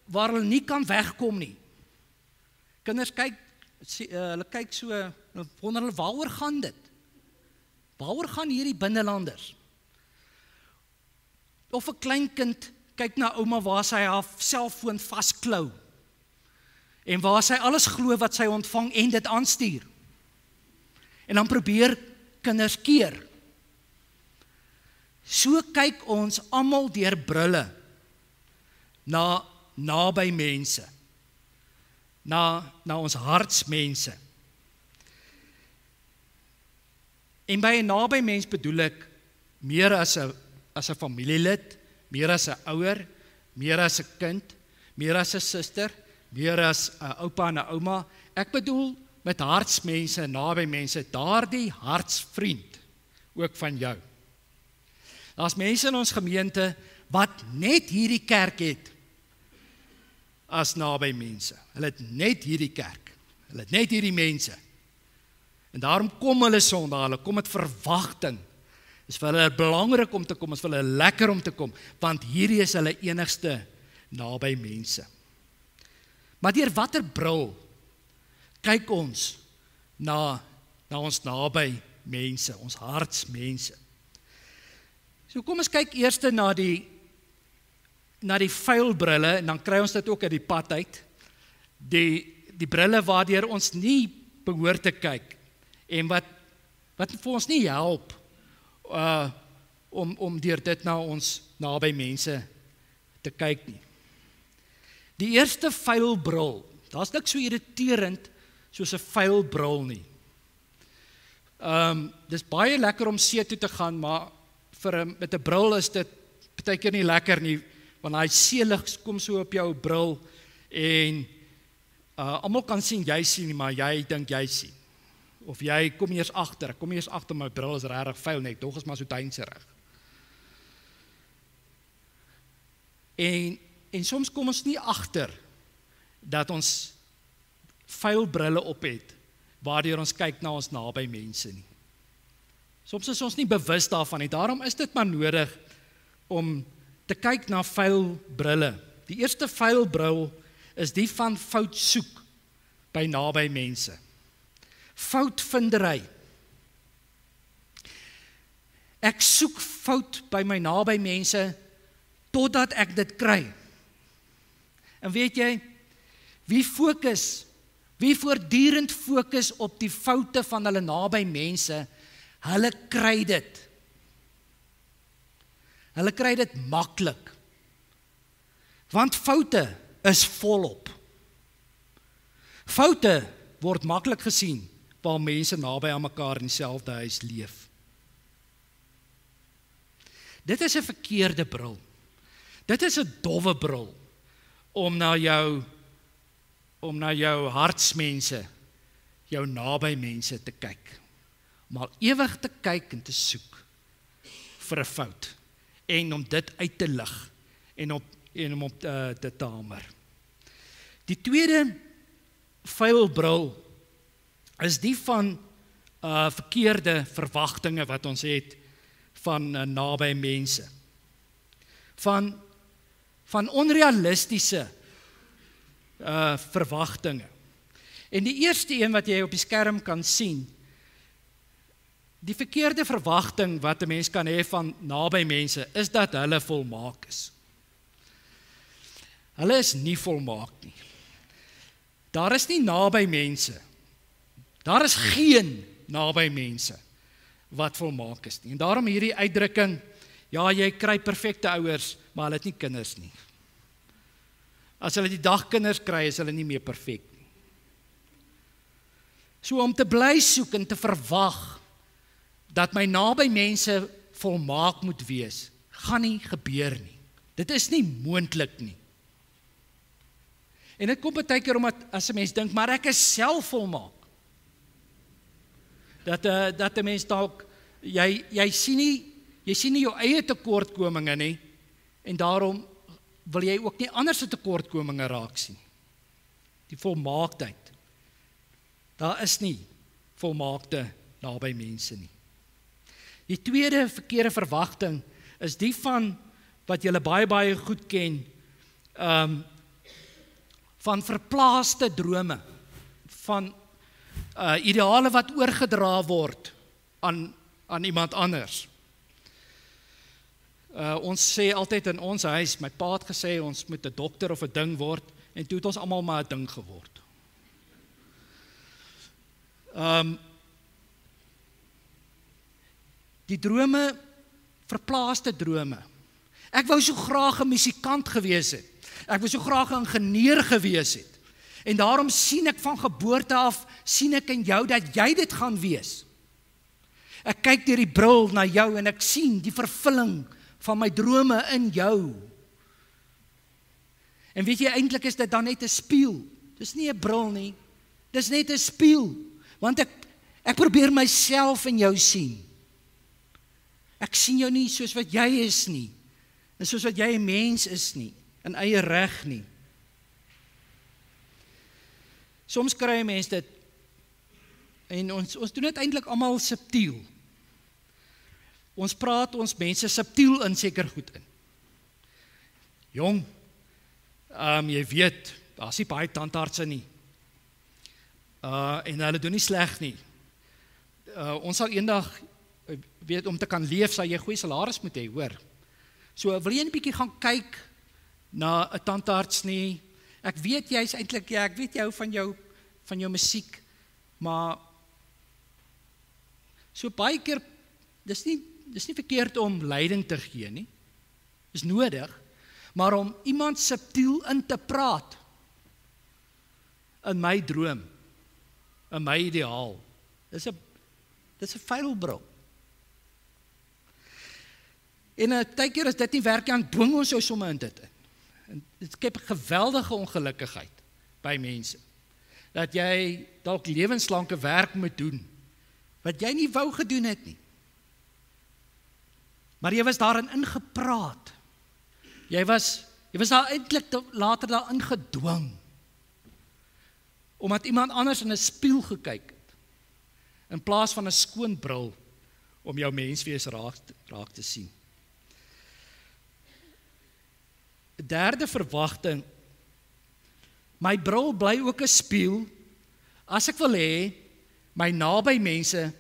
waar hulle nie kan wegkom nie. Kinders hulle kyk so, wonder hulle, waaroor gaan dit? Waaroor gaan hierdie binnelanders? Of 'n klein kind kyk na ouma waar sy haar selfoon vasklou, en waar sy alles glo wat sy ontvang en dit aanstuur. En dan probeer kinders keer. So kyk ons almal deur brille na naby mense, na ons hartsmense. En by 'n naby mens bedoel ek meer as 'n familielid, meer as 'n ouer, meer as 'n kind, meer as 'n suster, meer as 'n oupa en 'n ouma. Ek bedoel met hartsmense, naby mense, daardie hartsvriend ook van jou. Daar's mense in ons gemeente wat net hierdie kerk het as naby mense. Hulle het net hierdie kerk. Hulle het net hierdie mense. En daarom kom hulle Sondag, hulle kom met verwagting. Dit is vir hulle belangrik om te kom, is vir hulle lekker om te kom, want hierdie is hulle enigste naby mense. Maar deur watter bril kyk ons na ons naby mense, ons hartsmense? So kom ons kyk eers na die vuil brille, en dan kry ons dit ook uit die pad uit. Die brille waardeur ons nie behoort te kyk, en wat vir ons nie help om deur dit na ons naby mense te kyk nie. Die eerste vuil bril, daar's niks so irriterend soos 'n vuil bril nie. Dis baie lekker om see toe te gaan, maar met 'n bril is dit partykeer nie lekker nie, want daai seelig kom so op jou bril, en almal kan sien jy sien nie, maar jy dink jy sien. Of jy kom eers agter, my bril is regtig vuil net, tog is maar so tuinserig. En soms kom ons nie agter dat ons vuil brille op het, waardeur ons kyk na ons naby mense nie. Soms is ons nie bewus daarvan nie, daarom is dit maar nodig om te kyk na vuil brille. Die eerste vuil bril is die van fout soek by naby mense. Foutvindery. Ek soek fout by my naby mense totdat ek dit kry. En weet jy, wie voortdurend fokus op die foute van hulle naby mense, hulle kry dit. Hulle kry dit maklik. Want foute is volop. Foute word maklik gesien waar mense naby aan mekaar in dieselfde huis leef. Dit is 'n verkeerde bril. Dit is 'n dowwe bril om na jou hartsmense, jou naby mense te kyk. Om al ewig te kyk en te soek vir 'n fout en om dit uit te lig en om op te hamer. Die tweede vuil bril is die van verkeerde verwagtinge wat ons het van naby mense. Van onrealistiese verwagtinge. En die eerste een wat jy op die skerm kan sien, die verkeerde verwagting wat 'n mens kan hê van naby mense, is dat hulle volmaak is. Hulle is nie volmaak nie. Daar is nie naby mense. Daar is geen naby mense wat volmaak is nie. En daarom hierdie uitdrukking, ja, jy kry perfekte ouers, maar hulle het nie kinders nie. As hulle die dag kinders kry, is hulle nie meer perfek nie. So om te bly soek en te verwag dat my naby mense volmaak moet wees, gaan nie gebeur nie. Dit is nie moontlik nie. En dit kom baie keer omdat as 'n mens dink, maar ek is self volmaak. Dat 'n mens dalk jy sien nie jou eie tekortkominge nie, en daarom wil jy ook nie ander se tekortkominge raak sien. Die volmaaktheid. Daar is nie volmaakte naby mense nie. Die tweede verkeerde verwagting is die van wat julle baie goed ken, van verplaaste drome, van ideale wat oorgedra word aan iemand anders. Ons sê altyd in ons huis, my pa het gesê, ons moet 'n dokter of 'n ding word, en toe het ons almal maar 'n ding geword. Die drome, verplaaste drome. Ek wou so graag 'n musikant gewees het. Ek wou so graag 'n ingenieur gewees het. En daarom sien ek van geboorte af, sien ek in jou dat jy dit gaan wees. Ek kyk deur die bril na jou en ek sien die vervulling van my drome in jou. En weet jy, eintlik is dit dan net 'n spieël. Dis nie 'n bril nie. Dis net 'n spieël. Want ek probeer myself in jou sien. Ek sien jou nie soos wat jy is nie. En soos wat jy 'n mens is nie. In eie reg nie. Soms kry mense dit. En ons doen dit eintlik almal subtiel. Ons praat ons mense subtiel in seker goed in. Jong, jy weet, daar's nie baie tandartse nie. En hulle doen nie sleg nie. Ons sal eendag, weet, om te kan leef, sal jy goeie salaris moet hê, hoor. So, wil jy 'n bietjie gaan kyk na 'n tandarts nie? Ek weet jy's eintlik, ja, ek weet jy hou van jou musiek, maar so baie keer, dis nie verkeerd om leiding te gee nie. Dis nodig, maar om iemand subtiel in te praat in my droom, in my ideaal, dis 'n vuilbril. En 'n tydjie as dit nie werk, dan dwing ons jou sommer in dit in. En dit skep 'n geweldige ongelukkigheid by mense. Dat jy dalk lewenslange werk moet doen, wat jy nie wou gedoen het nie. Maar jy was daarin ingepraat. Jy was daar eintlik later daarin gedwing. Omdat iemand anders in 'n spieël gekyk het, in plaas van 'n skoon bril, om jou menswees raak te sien. 'n Derde verwagting, my bril bly ook 'n spieël, as ek wil hê, my naby mense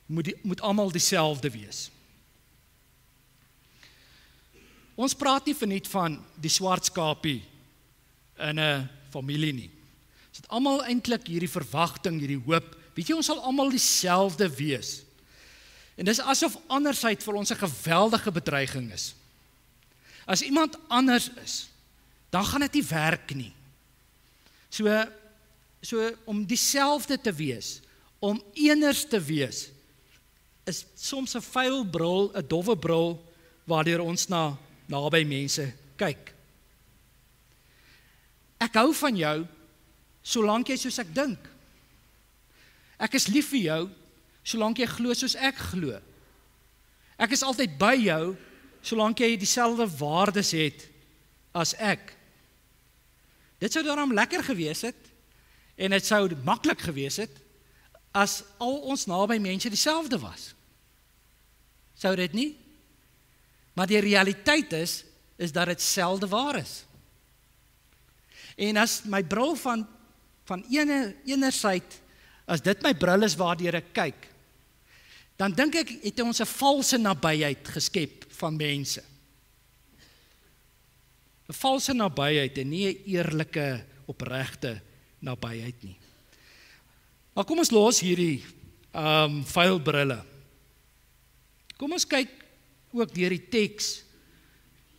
moet almal dieselfde wees. Ons praat nie verniet van die swart skapie in 'n familie nie. Ons het almal eintlik hierdie verwagting, hierdie hoop, weet jy, ons sal almal dieselfde wees. En dis asof andersheid vir ons 'n geweldige bedreiging is. As iemand anders is, dan gaan dit nie werk nie. So om dieselfde te wees, om eners te wees, is soms 'n vuil bril, 'n dowwe bril, waardeur ons naby mense kyk. Ek hou van jou, solank jy soos ek dink. Ek is lief vir jou, solank jy glo soos ek glo. Ek is altyd by jou, solank jy dieselfde waardes het as ek. Dit sou daarom lekker gewees het, en dit sou maklik gewees het, as al ons naby mense dieselfde was. Sou dit nie? Maar die realiteit is dat dit selde waar is. En as my bril van enerzijds, as dit my bril is waardeur ek kyk, dan dink ek, het ons 'n valse nabyheid geskep van mense. 'n Valse nabyheid en nie 'n eerlike, opregte nabyheid nie. Maar kom ons los hierdie vuil brille. Kom ons kyk ook deur die teks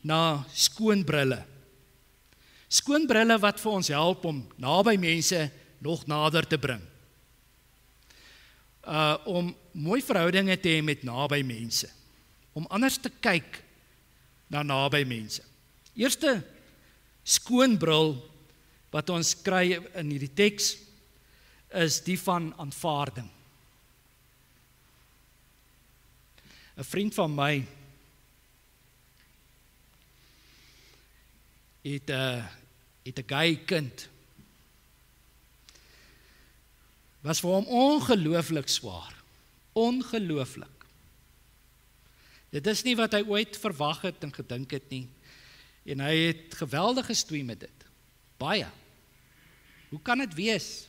na skoon brille. Skoon brille wat vir ons help om naby mense nog nader te bring. Om mooi verhoudinge te hê met naby mense. Om anders te kyk na naby mense. Eerste skoon bril wat ons kry in hierdie teks is die van aanvaarding. 'n Vriend van my het 'n gay kind. Was vir hom ongelooflik swaar. Ongelooflik. Dit is nie wat hy ooit verwag het en gedink het nie. En hy het geweldig gestoei met dit. Baie. Hoe kan dit wees?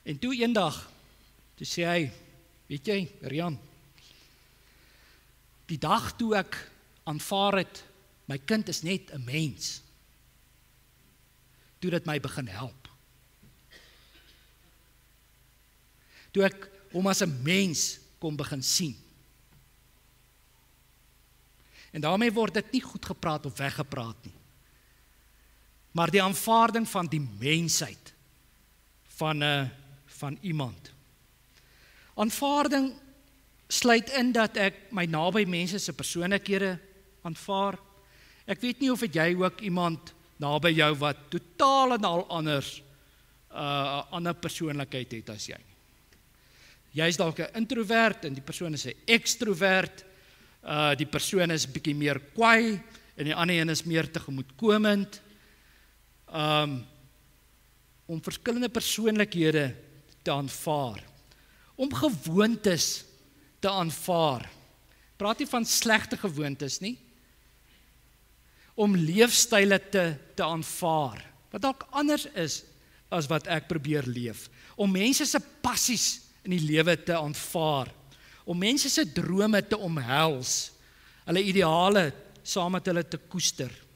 En toe eendag, toe sê hy, weet jy, Rian, die dag toe ek aanvaar het, my kind is net 'n mens, toe dit my begin help. Toe ek hom as 'n mens kon begin sien. En daarmee word dit nie goed gepraat of weggepraat nie. Maar die aanvaarding van die mensheid van iemand. Aanvaarding sluit in dat ek my naby mense se persoonlikhede aanvaar. Ek weet nie of het jy ook iemand naby jou wat totaal en al anders 'n ander persoonlikheid het as jy. Jy is dalk 'n introvert en die persoon is 'n ekstrovert. Die persoon is bietjie meer kwaai en die ander een is meer tegemoetkomend. Om verskillende persoonlikhede te aanvaar. Om gewoontes te aanvaar. Praat nie van slegte gewoontes nie. Om leefstyle te aanvaar. Wat dalk anders is as wat ek probeer leef. Om mense se passies in die lewe te aanvaar. Om mense se drome te omhels. Hulle ideale saam met hulle te koester.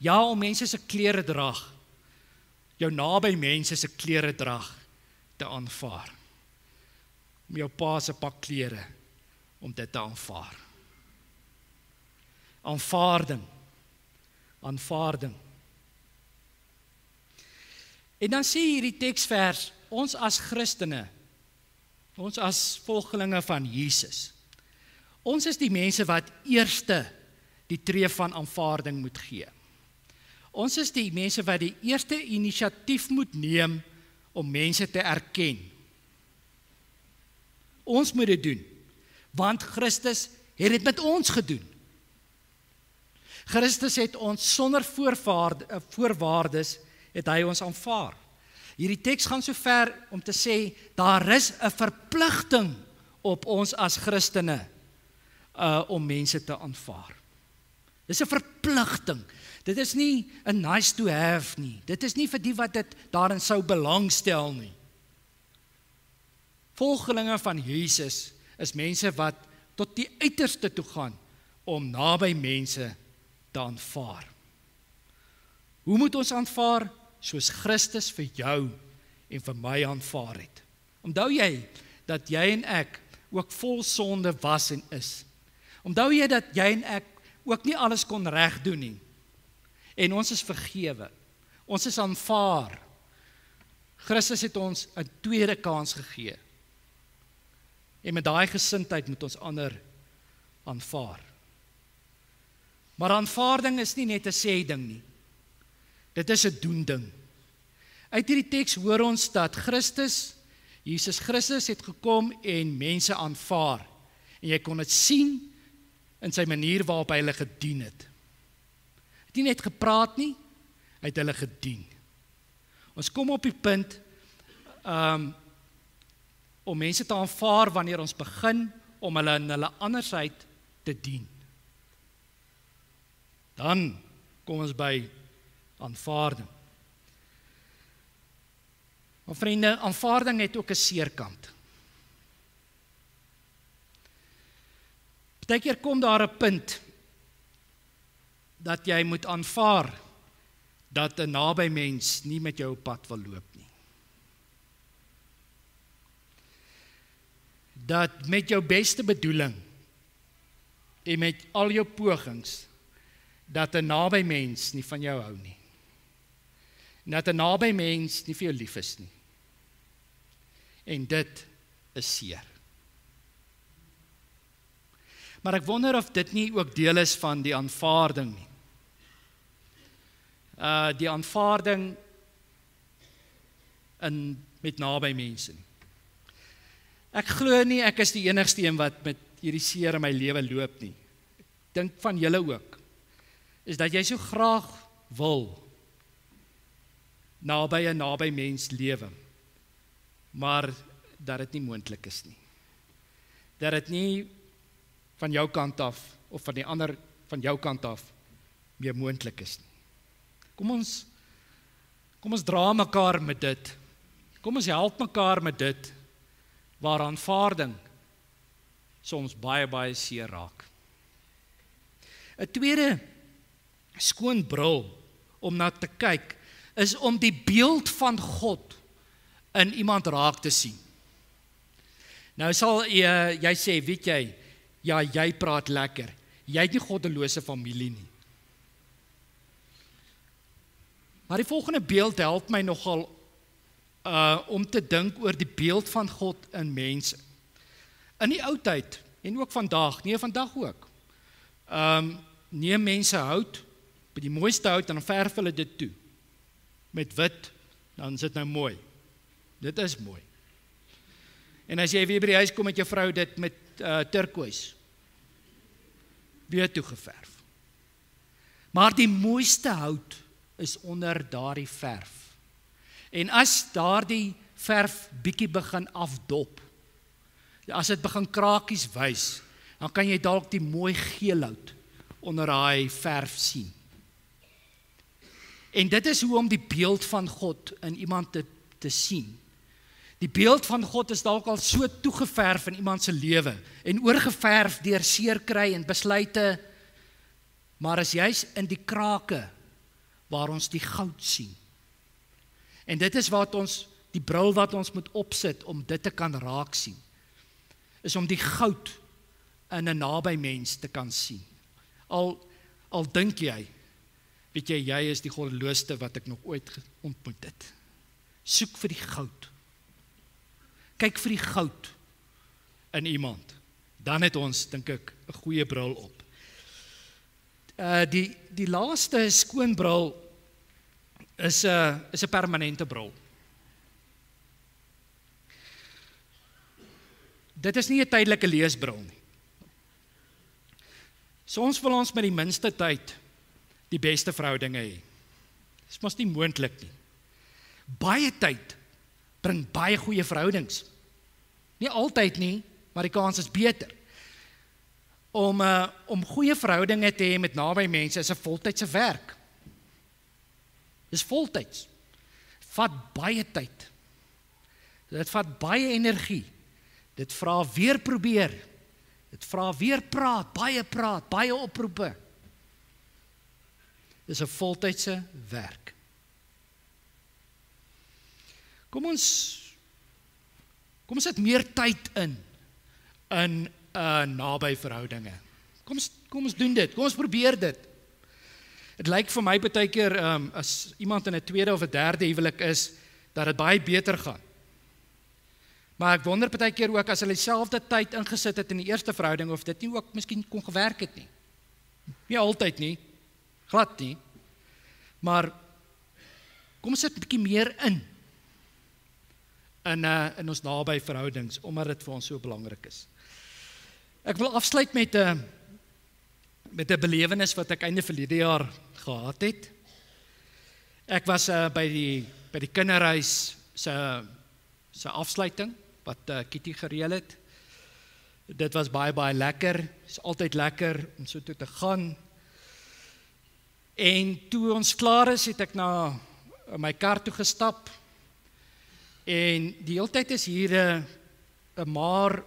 Ja, om mense se kleredrag, jou naby mense se kleredrag te aanvaar. Om jou pa se pak klere, om dit te aanvaar. Aanvaarding. En dan sê hierdie teksvers, ons as Christene, ons as volgelinge van Jesus, ons is die mense wat eerste die tree van aanvaarding moet gee. Ons is die mense wat die eerste inisiatief moet neem om mense te erken. Ons moet dit doen, want Christus het dit met ons gedoen. Christus het ons sonder voorwaardes het hy ons aanvaar. Hierdie teks gaan so ver om te sê, daar is 'n verpligting op ons as Christene om mense te aanvaar. Dis 'n verpligting. Dit is nie 'n nice to have nie. Dit is nie vir die wat dit daarin sou belangstel nie. Volgelinge van Jesus is mense wat tot die uiterste toe gaan om naby mense te aanvaar. Hoe moet ons aanvaar? Soos Christus vir jou en vir my aanvaar het. Onthou jy dat jy en ek ook vol sonde was en is? Onthou jy dat jy en ek ook nie alles kon reg doen nie? En ons is vergewe. Ons is aanvaar. Christus het ons 'n tweede kans gegee. En met daai gesindheid moet ons ander aanvaar. Maar aanvaarding is nie net 'n sê ding nie. Dit is 'n doen ding. Uit hierdie teks hoor ons dat Jesus Christus het gekom en mense aanvaar. En jy kon dit sien in sy manier waarop hy hulle gedien het. Hy het nie net gepraat nie, hy het hulle gedien. Ons kom op die punt om mense te aanvaar wanneer ons begin om hulle in hulle andersheid te dien. Dan kom ons by aanvaarding. Maar vriende, aanvaarding het ook 'n seerkant. Partykeer kom daar 'n punt dat jy moet aanvaar dat 'n naby mens nie met jou op pad wil loop nie. Dat met jou beste bedoeling en met al jou pogings dat 'n naby mens nie van jou hou nie. En dat 'n naby mens nie vir jou lief is nie. En dit is seer. Maar ek wonder of dit nie ook deel is van die aanvaarding nie. Die aanvaarding met naby mense nie. Ek glo nie ek is die enigste een wat met hierdie seer in my lewe loop nie. Ek dink van julle ook. Is dat jy so graag wil naby 'n naby mens lewe, maar dat dit nie moontlik is nie. Dat dit nie van jou kant af of van die ander van jou kant af meer moontlik is nie. Kom ons Kom ons dra mekaar met dit. Kom ons help mekaar met dit, waar aanvaarding soms baie seer raak. 'n tweede skoon bril om na te kyk, is om die beeld van God in iemand raak te sien. Nou sal jy sê, weet jy, ja, jy praat lekker. Jy het nie goddelose familie nie. Maar die volgende beeld help my nogal om te dink oor die beeld van God in mense. In die ou tyd, en ook vandag, vandag ook, neem mense hout, by die mooiste hout, en dan verf hulle dit toe. Met wit, dan is dit nou mooi. Dit is mooi. En as jy weer by die huis kom met jou vrou, dit met turkoois, weer toegeverf. Maar die mooiste hout is onder daardie verf. En as daardie verf bietjie begin afdop, as dit begin krakies wys, dan kan jy dalk die mooi geel hout onder daai verf sien. En dit is hoe om die beeld van God in iemand te sien. Die beeld van God is dalk al so toegeverf in iemand se lewe en oorgeverf deur seer kry en besluite, maar is juis in die krake waar ons die goud sien. En dit is wat ons, die bril wat ons moet opsit om dit te kan raak sien, is om die goud in 'n naby mens te kan sien. Al dink jy, weet jy is die goddeloosste wat ek nog ooit ontmoet het. Soek vir die goud. Kyk vir die goud in iemand. Dan het ons, dink ek, 'n goeie bril op. Die laaste skoon bril is 'n permanente bril. Dit is nie 'n tydelike leesbril nie. Soms wil ons met die minste tyd die beste verhoudinge hê. Dis mos nie moontlik nie. Baie tyd bring baie goeie verhoudings. Nie altyd nie, maar die kans is beter. Om goeie verhoudinge te hê met naby mense is 'n voltydse werk. Dis voltyds. Vat baie tyd. Dit vat baie energie. Dit vra weer probeer. Dit vra weer praat, baie oproepe. Dis 'n voltydse werk. Kom ons sit meer tyd in naby verhoudinge. Kom ons doen dit. Kom ons probeer dit. Dit lyk vir my baie keer as iemand in 'n tweede of 'n derde huwelik is, dat dit baie beter gaan. Maar ek wonder baie keer ook as hulle dieselfde tyd ingesit het in die eerste verhouding of dit nie ook miskien kon gewerk het nie. Nie altyd nie. Glad nie. Maar kom ons sit 'n bietjie meer in ons naby verhoudings, omdat dit vir ons so belangrik is. Ek wil afsluit met 'n belewenis wat ek einde verlede jaar gehad het. Ek was by die kinderhuis se afsluiting wat Kitty gereël het. Dit was baie lekker. Dit is altyd lekker om so toe te gaan. En toe ons klaar is, het ek na my kar toe gestap. En die hele tyd is hier 'n maar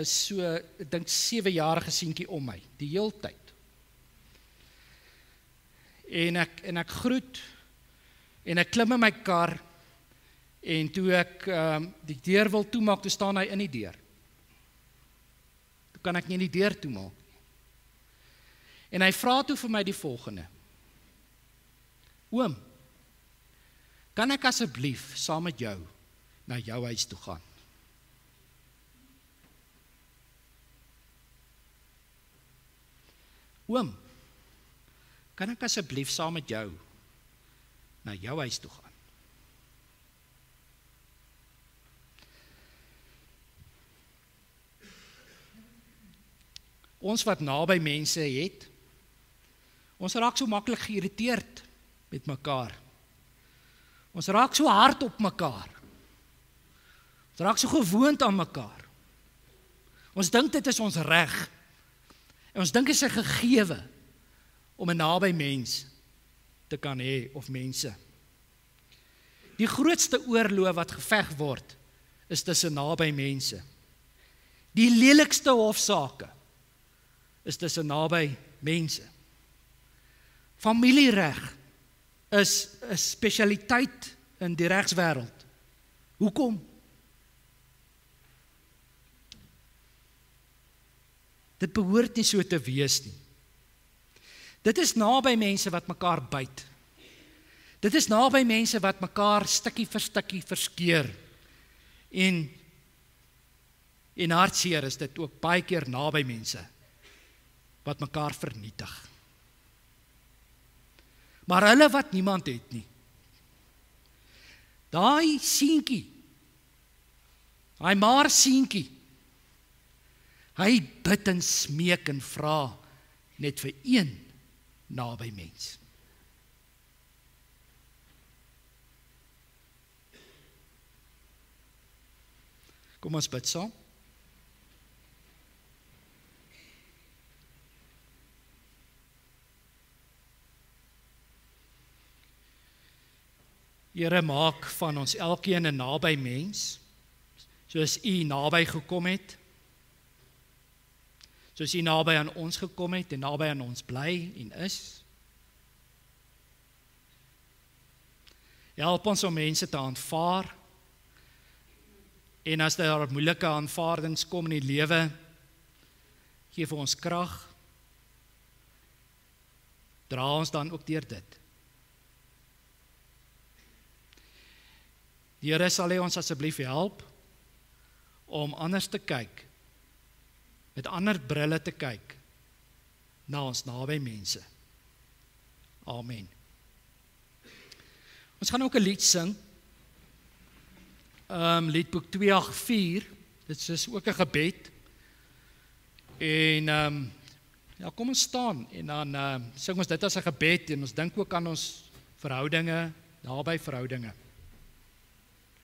so, ek dink 7-jarige seentjie om my, die hele tyd. En ek groet, en ek klim in my kar, en toe ek die deur wil toemaak, toe staan hy in die deur. Toe kan ek nie die deur toemaak. En hy vra toe vir my die volgende: Oom, kan ek asseblief saam met jou na jou huis toe gaan? Oom, kan ek asseblief saam met jou na jou huis toe gaan? Ons wat naby mense het, ons raak so maklik geïrriteerd met mekaar. Ons raak so hard op mekaar. Ons raak so gewoond aan mekaar. Ons dink dit is ons reg. En ons dink dit is 'n gegewe om 'n naby mens te kan hê of mense. Die grootste oorlog wat geveg word, is tussen naby mense. Die lelikste hofsaake is tussen naby mense. Familiereg is 'n spesialiteit in die regswêreld. Hoekom? Dit behoort nie so te wees nie. Dit is naby mense wat mekaar byt. Dit is naby mense wat mekaar stukkie vir stukkie verskeur. En hartseer is dit ook baie keer naby mense wat mekaar vernietig. Maar hulle wat niemand het nie. Daai seentjie, daai maar seentjie, hy bid en smeek en vra net vir een naby mens. Kom ons bid saam. Here, maak van ons elkeen 'n naby mens, soos U naby gekom het, soos U naby aan ons gekom het en naby aan ons bly en is. Help ons om mense te aanvaar, en as daar moeilike aanvaardings kom in die lewe, gee vir ons krag, dra ons dan ook deur dit. Die Here sal ons asseblief help om anders te kyk, met ander brille te kyk na ons naby mense. Amen. Ons gaan ook 'n lied sing. Liedboek 284, dit is ook 'n gebed. En ja, kom ons staan en dan sing ons dit as 'n gebed en ons dink ook aan ons verhoudinge, naby verhoudinge.